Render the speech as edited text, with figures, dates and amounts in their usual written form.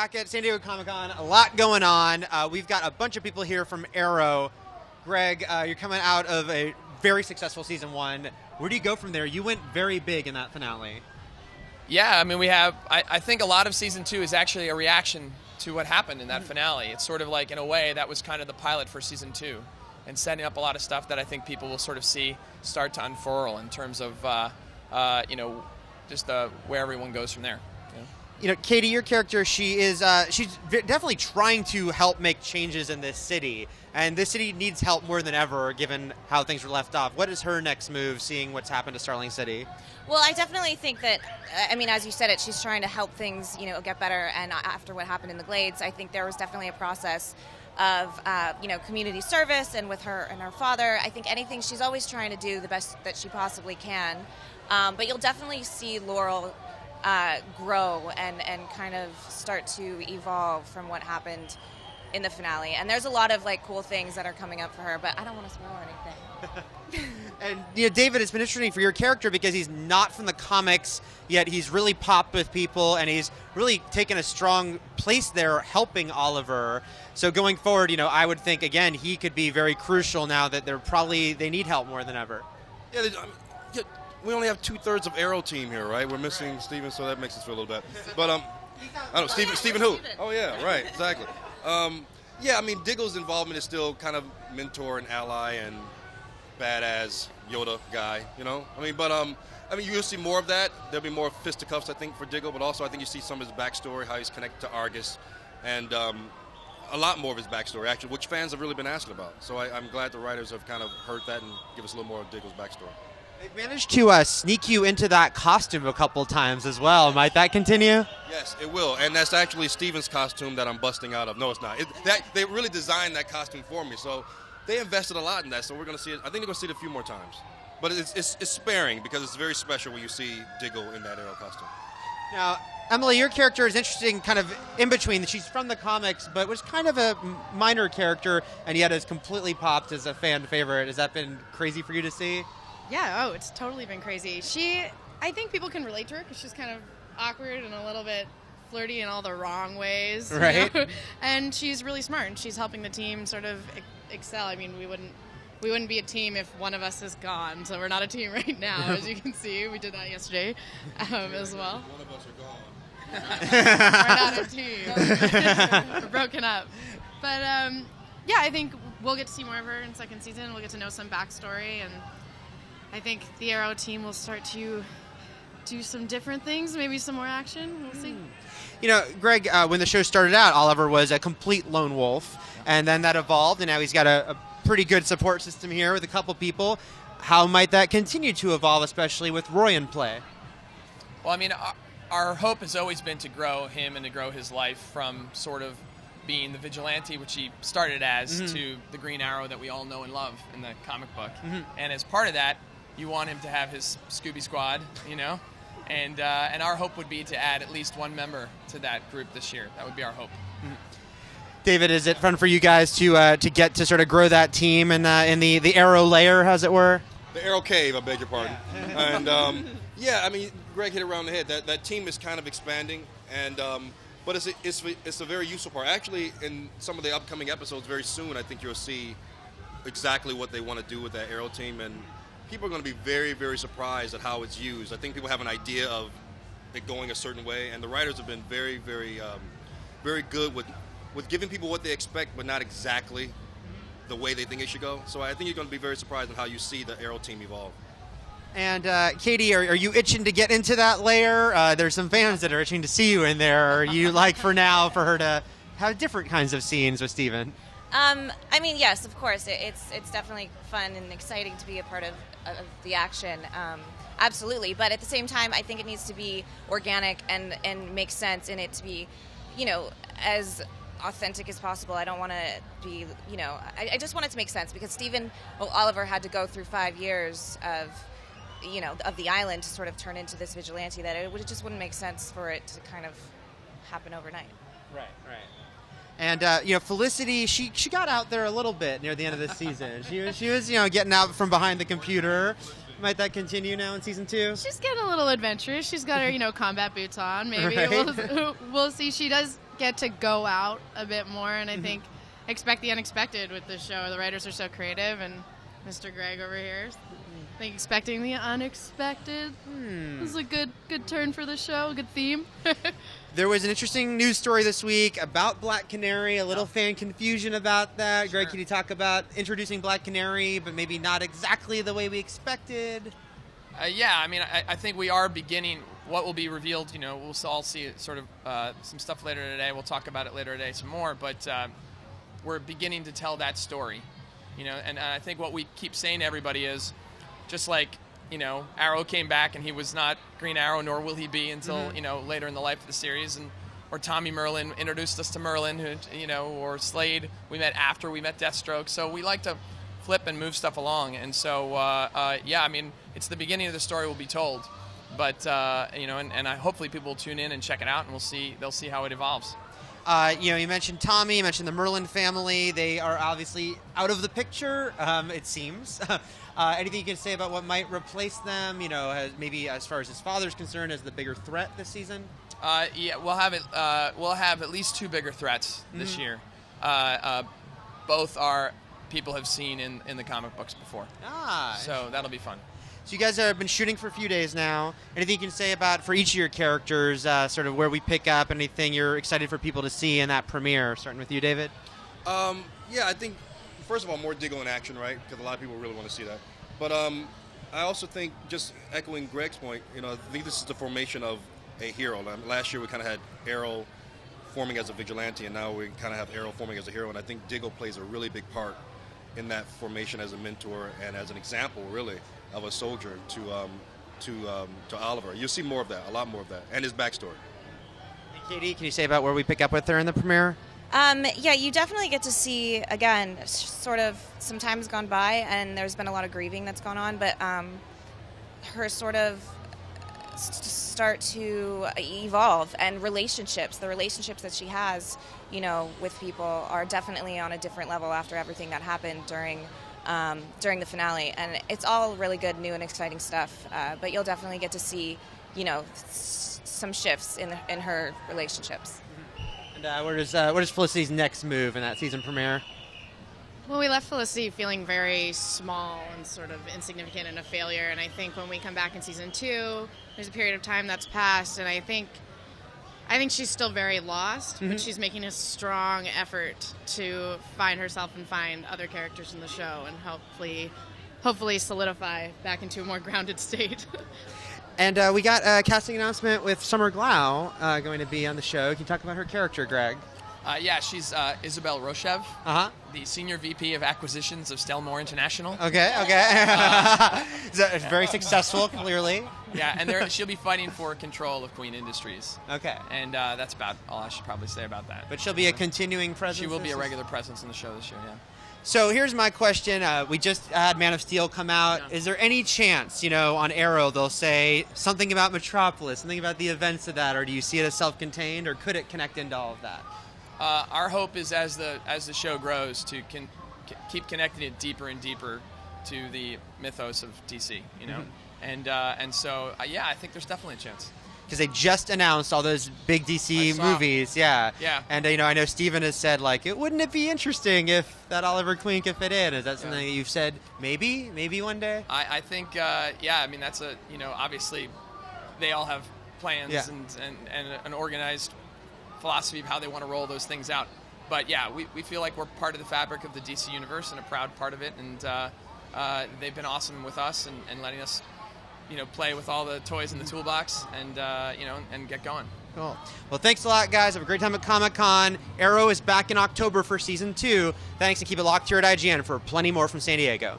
back at San Diego Comic-Con. A lot going on. We've got a bunch of people here from Arrow. Greg, you're coming out of a very successful season 1. Where do you go from there? You went very big in that finale. Yeah, I mean, I think a lot of season 2 is actually a reaction to what happened in that finale. It's sort of like, in a way, that was kind of the pilot for season 2, and setting up a lot of stuff that I think people will sort of see start to unfurl in terms of, just where everyone goes from there. Katie, your character, she's definitely trying to help make changes in this city, and this city needs help more than ever, given how things were left off. What is her next move, seeing what's happened to Starling City? Well, I definitely think that, as you said it, she's trying to help things, get better, and after what happened in the Glades, I think there was definitely a process of, community service, and with her and her father, I think anything, she's always trying to do the best that she possibly can, but you'll definitely see Laurel grow and kind of start to evolve from what happened in the finale. And there's a lot of cool things that are coming up for her, but I don't want to spoil anything. And David, it's been interesting for your character because he's not from the comics, yet he's really popped with people, and he's really taken a strong place there helping Oliver. So going forward, I would think, again, he could be very crucial now that they need help more than ever. Yeah, we only have 2/3 of Arrow team here, right? We're missing Steven, so that makes us feel a little bad. But I don't know, Steven who? Oh yeah, right, exactly. Diggle's involvement is still kind of mentor and ally and badass Yoda guy, you'll see more of that. There'll be more fisticuffs, I think, for Diggle, but also I think you see some of his backstory, how he's connected to Argus, and a lot more of his backstory, actually, which fans have really been asking about. So I'm glad the writers have kind of heard that and give us a little more of Diggle's backstory. They've managed to sneak you into that costume a couple times as well. Might that continue? Yes, it will. And that's actually Steven's costume that I'm busting out of. No, it's not. They really designed that costume for me. So they invested a lot in that. So we're going to see it. I think they're going to see it a few more times. But it's sparing because it's very special when you see Diggle in that Arrow costume. Now, Emily, your character is interesting kind of in between. She's from the comics, but was kind of a minor character, and yet is completely popped as a fan favorite. Has that been crazy for you to see? Yeah, it's totally been crazy. I think people can relate to her because she's kind of awkward and a little bit flirty in all the wrong ways. Right. And she's really smart, and she's helping the team sort of excel. I mean, we wouldn't be a team if one of us is gone, so we're not a team right now, as you can see. We did that yesterday as well. One of us are gone. We're not a team. We're broken up. But, I think we'll get to see more of her in second season. We'll get to know some backstory, and I think the Arrow team will start to do some different things, maybe some more action. We'll see. Greg, when the show started out, Oliver was a complete lone wolf, and then that evolved, and now he's got a pretty good support system here with a couple people. How might that continue to evolve, especially with Roy in play? Well, our hope has always been to grow him and to grow his life from sort of being the vigilante, which he started as, to the Green Arrow that we all know and love in the comic book. And as part of that, you want him to have his Scooby Squad, and our hope would be to add at least one member to that group this year. That would be our hope. David, is it fun for you guys to get to sort of grow that team in the Arrow layer, as it were? The Arrow Cave, I beg your pardon. And Greg hit it around the head. That team is kind of expanding, and but it's a very useful part. Actually, in some of the upcoming episodes, very soon, I think you'll see exactly what they want to do with that Arrow team, and people are going to be very, very surprised at how it's used. I think people have an idea of it going a certain way, and the writers have been very, very, very good with giving people what they expect, but not exactly the way they think it should go. So I think you're going to be very surprised at how you see the Arrow team evolve. And Katie, are you itching to get into that layer? There's some fans that are itching to see you in there. Or are you for her to have different kinds of scenes with Steven? Yes, of course. It's definitely fun and exciting to be a part of the action. Absolutely. But at the same time, I think it needs to be organic and make sense, and it to be, as authentic as possible. I don't want to be, I just want it to make sense, because Oliver had to go through 5 years of the island to sort of turn into this vigilante that it just wouldn't make sense for it to kind of happen overnight. Right. And, Felicity, she got out there a little bit near the end of this season. She was, getting out from behind the computer. Might that continue now in season 2? She's getting a little adventurous. She's got her, combat boots on. Maybe right. we'll see. She does get to go out a bit more, and I think expect the unexpected with this show. The writers are so creative, and Mr. Greg over here, I think expecting the unexpected is a good turn for the show, a good theme. There was an interesting news story this week about Black Canary, a little fan confusion about that. Sure. Greg, can you talk about introducing Black Canary, but maybe not exactly the way we expected? Yeah, I mean, I think we are beginning. What will be revealed, we'll all see sort of some stuff later today. We'll talk about it later today some more, but we're beginning to tell that story, and I think what we keep saying to everybody is just like, Arrow came back and he was not Green Arrow, nor will he be until, later in the life of the series, or Tommy Merlin introduced us to Merlin, who, or Slade, we met after we met Deathstroke. So we like to flip and move stuff along. And so, yeah, I mean, it's the beginning of the story will be told. But, and hopefully people will tune in and check it out, and they'll see how it evolves. You mentioned Tommy, you mentioned the Merlin family. They are obviously out of the picture, it seems. Anything you can say about what might replace them, maybe as far as his father's concerned, as the bigger threat this season? Yeah, we'll have at least 2 bigger threats this year. Both are people have seen in the comic books before. So that'll be fun. So you guys have been shooting for a few days now. Anything you can say about, for each of your characters, sort of where we pick up, anything you're excited for people to see in that premiere? Starting with you, David. Yeah, I think, first of all, more Diggle in action, right? Because a lot of people really want to see that. But I also think, just echoing Greg's point, I think this is the formation of a hero. Last year we kind of had Arrow forming as a vigilante, and now we kind of have Arrow forming as a hero. And I think Diggle plays a really big part in that formation as a mentor and as an example, really, of a soldier to Oliver. You'll see more of that, a lot more of that, and his backstory. Hey, Katie, can you say about where we pick up with her in the premiere? Yeah, you definitely get to see, again, sort of some time has gone by and there's been a lot of grieving that's gone on, but her sort of start to evolve, and the relationships that she has, with people are definitely on a different level after everything that happened during the finale. And it's all really good, new and exciting stuff, but you'll definitely get to see, some shifts in her relationships. And what is Felicity's next move in that season premiere? Well, we left Felicity feeling very small and sort of insignificant and a failure, and I think when we come back in season 2, there's a period of time that's passed, and I think she's still very lost, but she's making a strong effort to find herself and find other characters in the show, and hopefully solidify back into a more grounded state. And we got a casting announcement with Summer Glau going to be on the show. Can you talk about her character, Greg? Yeah, she's Isabel Rochev, the Senior VP of Acquisitions of Stellmore International. Okay. It's very successful, clearly. Yeah, and she'll be fighting for control of Queen Industries. Okay. And that's about all I should probably say about that. But she'll be a continuing presence? She will be a regular presence in the show this year, yeah. So here's my question. We just had Man of Steel come out. Yeah. Is there any chance, on Arrow, they'll say something about Metropolis, something about the events of that, or do you see it as self-contained, or could it connect into all of that? Our hope is as the show grows to keep connecting it deeper and deeper to the mythos of DC, and so yeah, I think there's definitely a chance. Because they just announced all those big DC movies, yeah. And I know Steven has said wouldn't it be interesting if that Oliver Queen could fit in? Is that something that you've said maybe one day? I think I mean that's obviously they all have plans and an organized philosophy of how they want to roll those things out. But yeah, we feel like we're part of the fabric of the DC universe and a proud part of it, and they've been awesome with us and letting us play with all the toys in the toolbox and and get going. Cool. Well, thanks a lot, guys. Have a great time at Comic-Con. Arrow is back in October for season 2. Thanks, and keep it locked here at IGN for plenty more from San Diego.